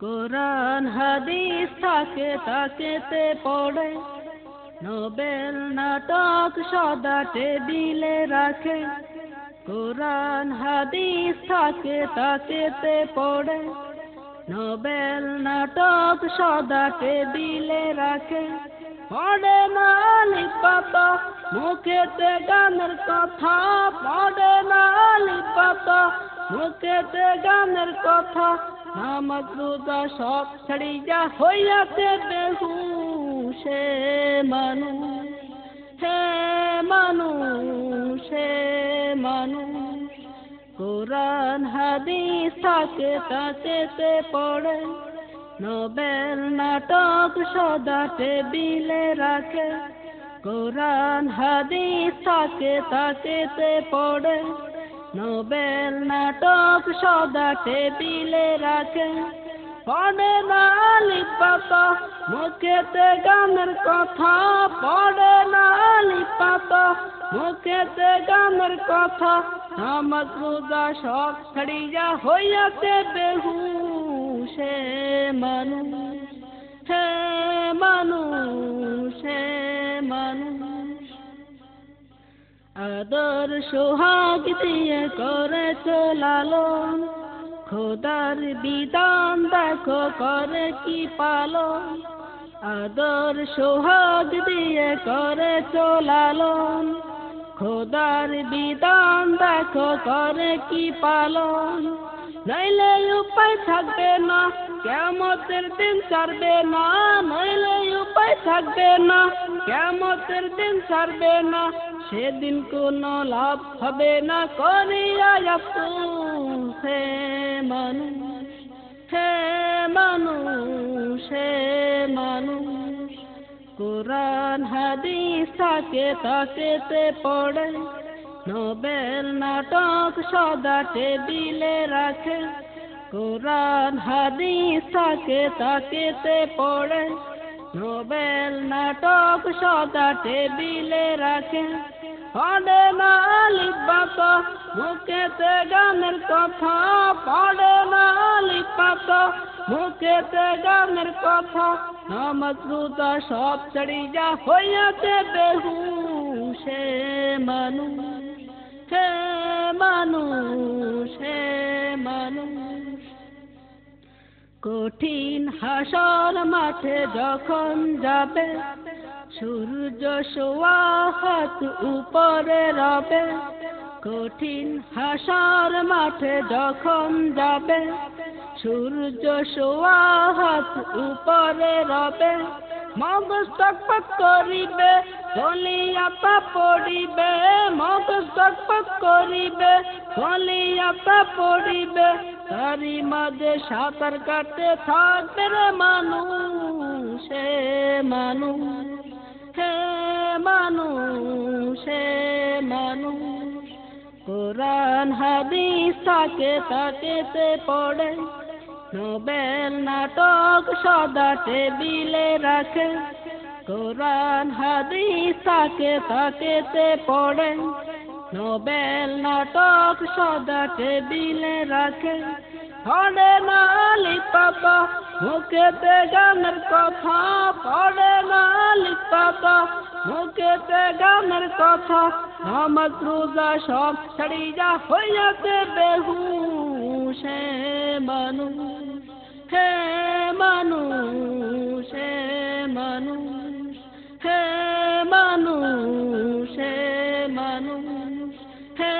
কোরআন হাদিস থাকে তাকেতে পড়ে, নোবেল নাটক সদা টেবিলে রাখে। কোরআন হাদিস থাকে তাকেতে পড়ে, নোবেল নাটক সদা টেবিলে রাখে। পড়ে না লিপাত মুখেতে গানের কথা, পড়ে না লিপাত মুখেতে গানের কথা। নামাজ রোজা সব ছাড়িয়া হইয়াছে বেহুশ। হে মানুষ, হে মানুষ, হে মানুষ, কোরআন হাদিস থাকে তাকেতে পড়ে, নোবেল নাটক সদা টেবিলে রাখে। কোরআন হাদিস থাকে তাকেতে পড়ে, নোবেল নাটক সদা টেবিলে রাখে। পড়ে না লিপাত মুখেতে গানের কথা, পড়ে না লিপাত মুখেতে গানের কথা। নামাজ রোজা সব ছাড়িয়া হইয়াছে বেহুশ। হে মানুষ, হে মানুষ, হে মানুষ, আদর সোহাগ দিয়ে করেছ লালন, খোদার বিধান দেখো করে কি পালন। আদর সোহাগ দিয়ে করেছ লালন, খোদার বিধান দেখো করে কি পালন। নইলে উপায় থাকবে না, কিয়ামতের দিন ছাড়বে না। নইলে উপায় থাকবে না, কিয়ামতের দিন ছাড়বে না। সেদিন কোনো লাভ হবে না করিয়া আফসোস। হে মানুষ, হে মানুষ, হে মানুষ, কোরআন হাদিস থাকে তাকেতে পড়ে, নোবেল নাটক সদা টেবিলে রাখে। কোরআন হাদিস থাকে তাকেতে পড়ে, নোবেল নাটক সদা টেবিলে রাখে। পড়ে না লিপাত মুখেতে গানের কথা, পড়ে না লিপাত মুখেতে গানের কথা। নামাজ রোজা সব ছাড়িয়া হইয়াছে বেহুশ। হে মানুষ, হে মানুষ, হে মানুষ, কঠিন হাসর মাঠে যখন যাবে, সূর্য সোয়া হাত উপরে রবে। কঠিন হাসর মাঠে যখন যাবে, সূর্য সোয়া হাত উপরে রবে। মগজ টকপক করিবে কলিয়াতা পড়িবে, মগজ টকপক করিবে কলিয়াতা পড়িবে। তারি মাঝে সাঁতার কাটতে থাকবে রে মানুষ। হে মানুষ, হে মানুষ, হে মানুষ, কোরআন হাদিস থাকে তাকেতে পড়ে, নোবেল নাটক সদা টেবিলে রাখে। কোরআন হাদিস থাকে তাকেতে পড়ে, নোবেল নাটক সদা টেবিলে রাখে। পড়ে না লিপাত মুখেতে গানের কথা, পড়ে না লিপাত মুখেতে গানের কথা। নামাজ রোজা সব ছাড়িয়া হইয়াছে বেহুশ। হে মানুষ, হে মানুষ, হে মানুষ, হে মানুষ, হে মানুষ, হে